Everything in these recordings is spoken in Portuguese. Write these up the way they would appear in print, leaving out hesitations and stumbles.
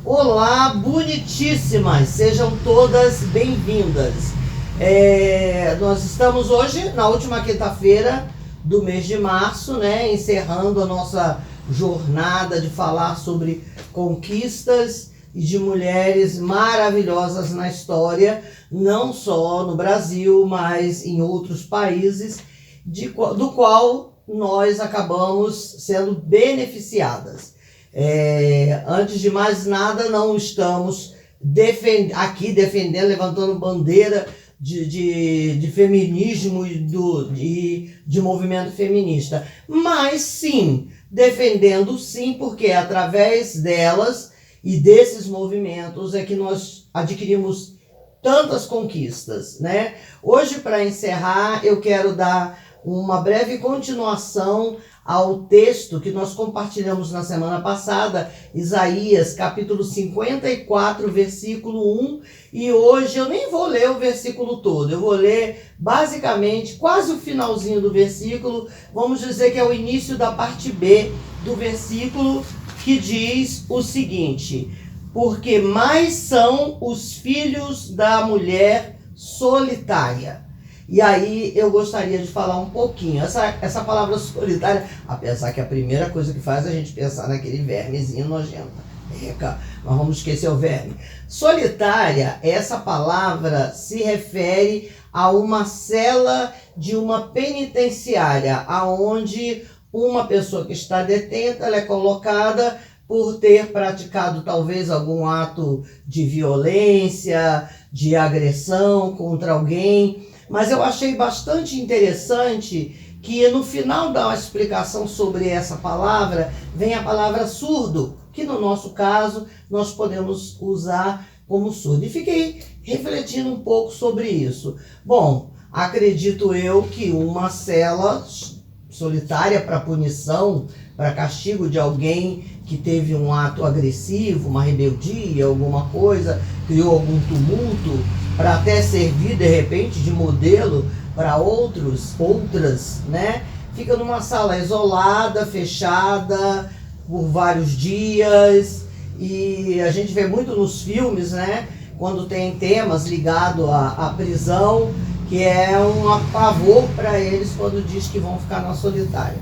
Olá, bonitíssimas! Sejam todas bem-vindas. Nós estamos hoje, na última quinta-feira do mês de março, né, encerrando a nossa jornada de falar sobre conquistas e de mulheres maravilhosas na história, não só no Brasil, mas em outros países, do qual nós acabamos sendo beneficiadas. Antes de mais nada, não estamos aqui defendendo, levantando bandeira de feminismo e de movimento feminista, mas sim, defendendo sim, porque é através delas e desses movimentos é que nós adquirimos tantas conquistas, né? Hoje, para encerrar, eu quero dar uma breve continuação ao texto que nós compartilhamos na semana passada, Isaías, capítulo 54, versículo 1, e hoje eu nem vou ler o versículo todo, eu vou ler basicamente quase o finalzinho do versículo, vamos dizer que é o início da parte B do versículo, que diz o seguinte: porque mais são os filhos da mulher solitária. E aí eu gostaria de falar um pouquinho. Essa palavra solitária, apesar que a primeira coisa que faz é a gente pensar naquele vermezinho nojento. Nós vamos esquecer o verme. Solitária, essa palavra se refere a uma cela de uma penitenciária, aonde uma pessoa que está detenta, ela é colocada por ter praticado talvez algum ato de violência, de agressão contra alguém. Mas eu achei bastante interessante que no final da explicação sobre essa palavra, vem a palavra surdo, que no nosso caso nós podemos usar como surdo. E fiquei refletindo um pouco sobre isso. Bom, acredito eu que uma cela solitária para punição, para castigo de alguém que teve um ato agressivo, uma rebeldia, alguma coisa, criou algum tumulto, para até servir de repente de modelo para outras, né? Fica numa sala isolada, fechada, por vários dias, e a gente vê muito nos filmes, né? Quando tem temas ligados à prisão, que é um apavor para eles quando diz que vão ficar na solitária.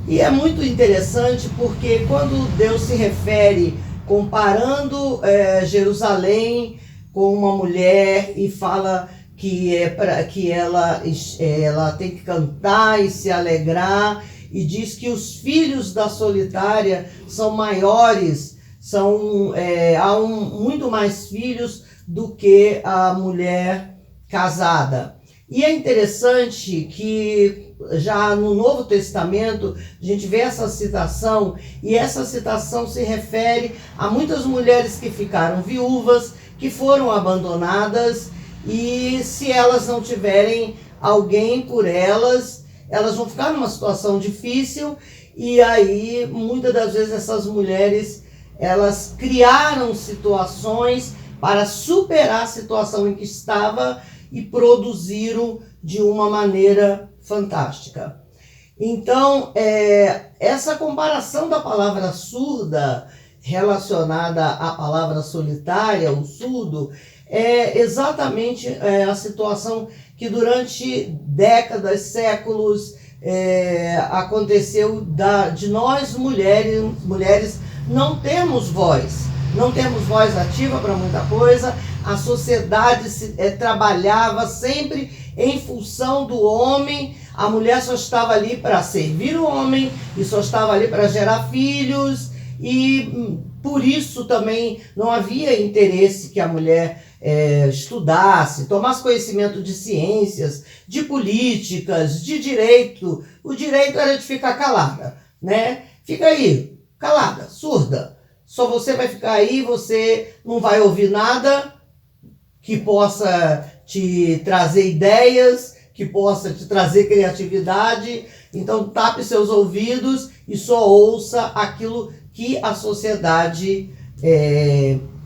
E é muito interessante porque quando Deus se refere comparando Jerusalém com uma mulher e fala que ela tem que cantar e se alegrar, e diz que os filhos da solitária são maiores, há muito mais filhos do que a mulher casada. E é interessante que já no Novo Testamento a gente vê essa citação, e essa citação se refere a muitas mulheres que ficaram viúvas, que foram abandonadas, e se elas não tiverem alguém por elas, elas vão ficar numa situação difícil. E aí muitas das vezes essas mulheres, elas criaram situações para superar a situação em que estava e produziram de uma maneira fantástica. Então, essa comparação da palavra surda relacionada à palavra solitária, o surdo, é exatamente a situação que durante décadas, séculos, aconteceu de nós mulheres não temos voz. Não temos voz ativa para muita coisa. A sociedade trabalhava sempre em função do homem. A mulher só estava ali para servir o homem e só estava ali para gerar filhos. E por isso também não havia interesse que a mulher estudasse, tomasse conhecimento de ciências, de políticas, de direito. O direito era de ficar calada, né? Fica aí, calada, surda. Só você vai ficar aí, você não vai ouvir nada que possa te trazer ideias, que possa te trazer criatividade. Então tape seus ouvidos e só ouça aquilo que a sociedade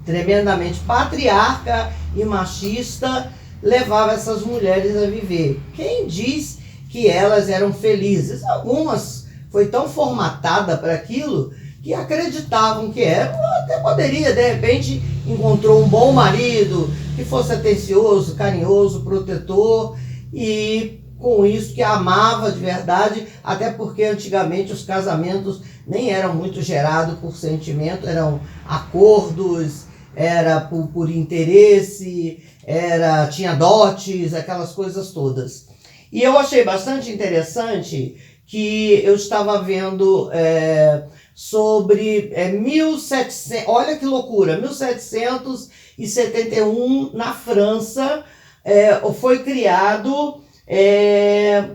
tremendamente patriarca e machista levava essas mulheres a viver. Quem diz que elas eram felizes? Algumas foi tão formatada para aquilo que acreditavam que era, até poderia, de repente, encontrou um bom marido, que fosse atencioso, carinhoso, protetor, e com isso que amava de verdade, até porque antigamente os casamentos nem eram muito gerados por sentimento, eram acordos, era por interesse, tinha dotes, aquelas coisas todas. E eu achei bastante interessante que eu estava vendo sobre 1700, olha que loucura, 1771 na França foi criado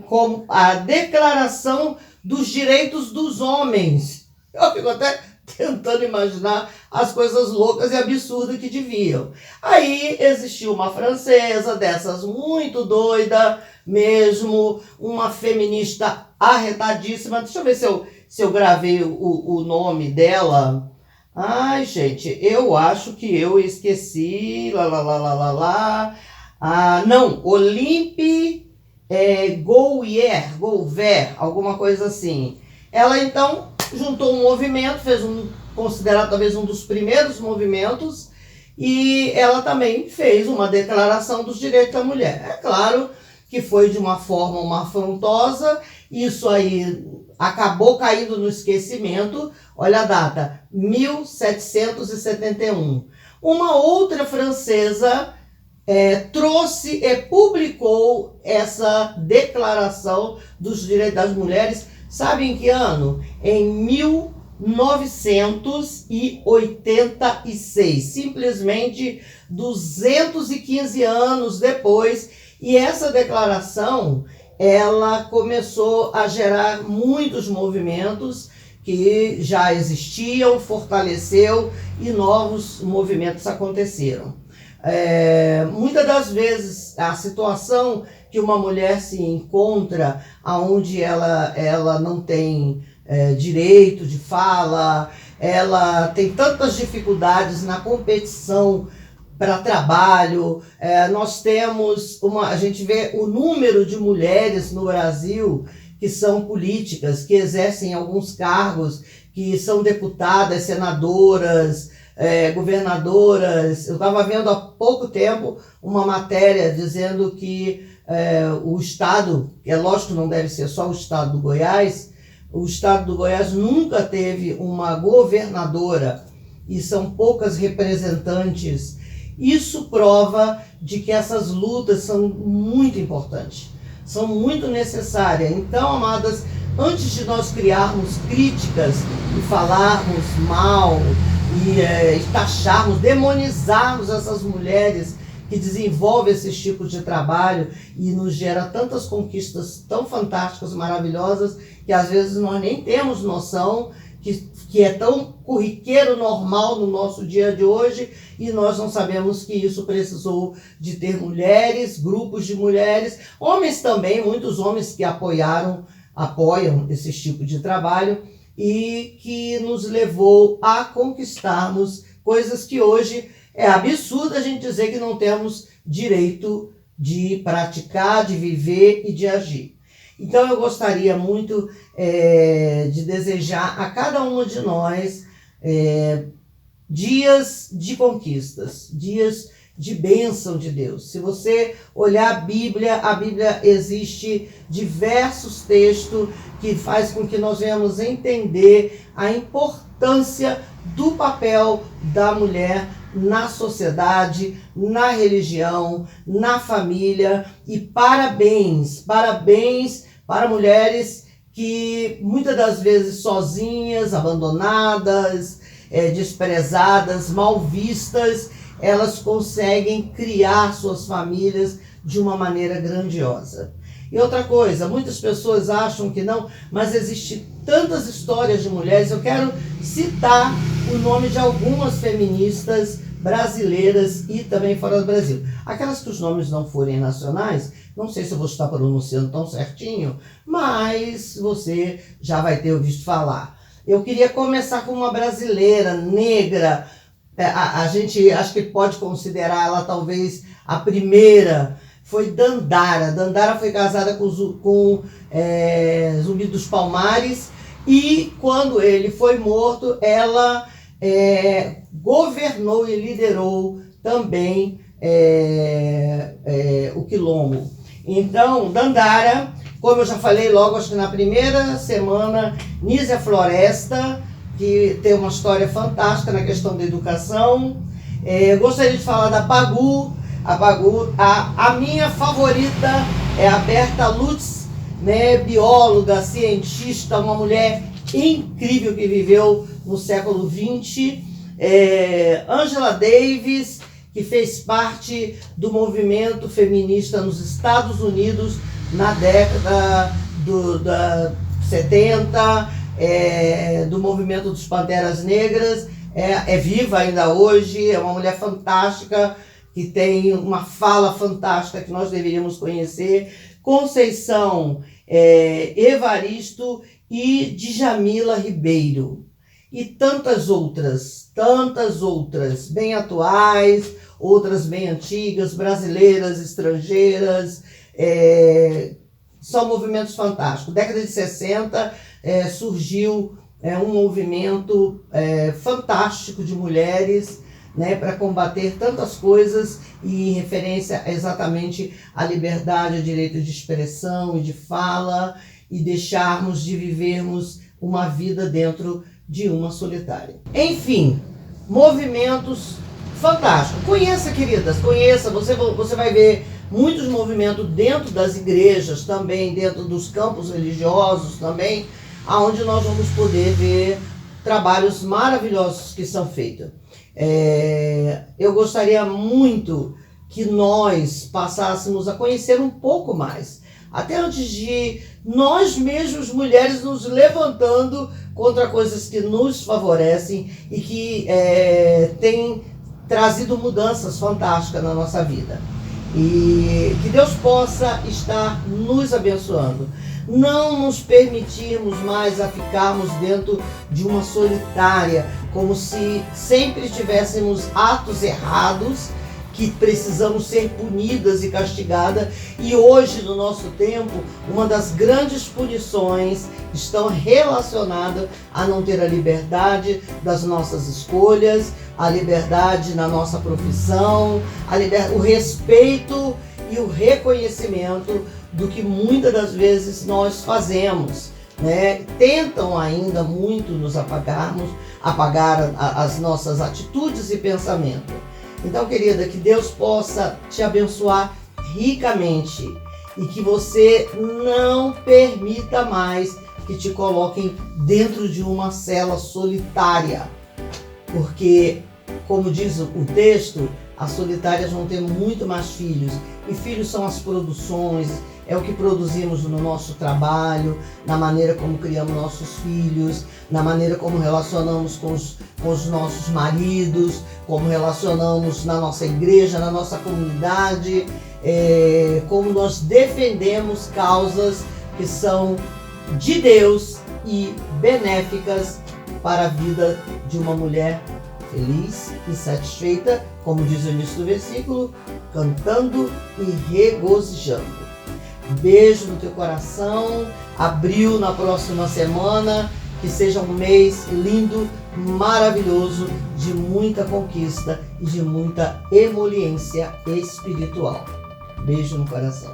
como a Declaração dos Direitos dos Homens. Eu fico até tentando imaginar as coisas loucas e absurdas que deviam. Aí existiu uma francesa dessas muito doida mesmo, uma feminista arretadíssima. Deixa eu ver se eu gravei o nome dela. Ai, gente, eu acho que eu esqueci. Não, Olympe Gouvier, alguma coisa assim. Ela então juntou um movimento, considerado talvez um dos primeiros movimentos, e ela também fez uma declaração dos direitos da mulher. É claro que foi de uma forma afrontosa, isso aí acabou caindo no esquecimento. Olha a data, 1771. Uma outra francesa trouxe e publicou essa declaração dos direitos das mulheres, sabe em que ano? Em 1986, simplesmente 215 anos depois. E essa declaração, ela começou a gerar muitos movimentos que já existiam, fortaleceu e novos movimentos aconteceram. Muitas das vezes a situação que uma mulher se encontra onde ela não tem direito de fala, ela tem tantas dificuldades na competição para trabalho, nós temos a gente vê o número de mulheres no Brasil que são políticas, que exercem alguns cargos, que são deputadas, senadoras, governadoras. Eu estava vendo há pouco tempo uma matéria dizendo que o estado, é lógico que não deve ser só o estado do Goiás, o estado do Goiás nunca teve uma governadora e são poucas representantes. Isso prova de que essas lutas são muito importantes, são muito necessárias. Então, amadas, antes de nós criarmos críticas e falarmos mal e taxarmos, demonizarmos essas mulheres que desenvolvem esses tipos de trabalho e nos gera tantas conquistas tão fantásticas, maravilhosas, que às vezes nós nem temos noção que é tão corriqueiro, normal no nosso dia de hoje, e nós não sabemos que isso precisou de ter mulheres, grupos de mulheres, homens também, muitos homens que apoiam esse tipo de trabalho, e que nos levou a conquistarmos coisas que hoje é absurdo a gente dizer que não temos direito de praticar, de viver e de agir. Então eu gostaria muito de desejar a cada uma de nós dias de conquistas, dias de bênção de Deus. Se você olhar a Bíblia existe diversos textos que faz com que nós venhamos entender a importância do papel da mulher na sociedade, na religião, na família. E parabéns para mulheres que muitas das vezes sozinhas, abandonadas, desprezadas, mal vistas, elas conseguem criar suas famílias de uma maneira grandiosa. E outra coisa, muitas pessoas acham que não, mas existem tantas histórias de mulheres. Eu quero citar o nome de algumas feministas brasileiras e também fora do Brasil. Aquelas que os nomes não forem nacionais, não sei se eu vou estar pronunciando tão certinho, mas você já vai ter ouvido falar. Eu queria começar com uma brasileira, negra. A gente acho que pode considerar ela talvez a primeira. Foi Dandara. Dandara foi casada com Zumbi dos Palmares E quando ele foi morto, ela governou e liderou também o Quilombo. Então, Dandara, como eu já falei logo, acho que na primeira semana, Nízia Floresta, que tem uma história fantástica na questão da educação. Gostaria de falar da Pagu. A minha favorita é a Berta Lutz, né, bióloga, cientista, uma mulher incrível que viveu no século XX. Angela Davis, que fez parte do movimento feminista nos Estados Unidos na década da 70, do movimento dos Panteras Negras, é viva ainda hoje, é uma mulher fantástica, que tem uma fala fantástica que nós deveríamos conhecer. Conceição Evaristo e Djamila Ribeiro. E tantas outras, bem atuais, outras bem antigas, brasileiras, estrangeiras. São movimentos fantásticos. Década de 60 surgiu um movimento fantástico de mulheres, né, para combater tantas coisas e em referência exatamente à liberdade, ao direito de expressão e de fala, e deixarmos de vivermos uma vida dentro de uma solitária. Enfim, movimentos fantásticos. Conheça, queridas, conheça. Você vai ver muitos movimentos dentro das igrejas também, dentro dos campos religiosos também, aonde nós vamos poder ver trabalhos maravilhosos que são feitos. Eu gostaria muito que nós passássemos a conhecer um pouco mais, até antes de nós mesmos, mulheres, nos levantando contra coisas que nos favorecem e que têm trazido mudanças fantásticas na nossa vida. E que Deus possa estar nos abençoando. Não nos permitirmos mais a ficarmos dentro de uma solitária, como se sempre tivéssemos atos errados que precisamos ser punidas e castigadas. E hoje, no nosso tempo, uma das grandes punições estão relacionadas a não ter a liberdade das nossas escolhas, a liberdade na nossa profissão, o respeito e o reconhecimento do que muitas das vezes nós fazemos, né? Tentam ainda muito nos apagar as nossas atitudes e pensamentos. Então, querida, que Deus possa te abençoar ricamente e que você não permita mais que te coloquem dentro de uma cela solitária, porque, como diz o texto, as solitárias vão ter muito mais filhos, e filhos são as produções, é o que produzimos no nosso trabalho, na maneira como criamos nossos filhos, na maneira como relacionamos com os nossos maridos, como relacionamos na nossa igreja, na nossa comunidade, como nós defendemos causas que são de Deus e benéficas para a vida de uma mulher feliz e satisfeita, como diz o início do versículo, cantando e regozijando. Beijo no teu coração. Abril na próxima semana, que seja um mês lindo, maravilhoso, de muita conquista e de muita emoliência espiritual. Beijo no coração.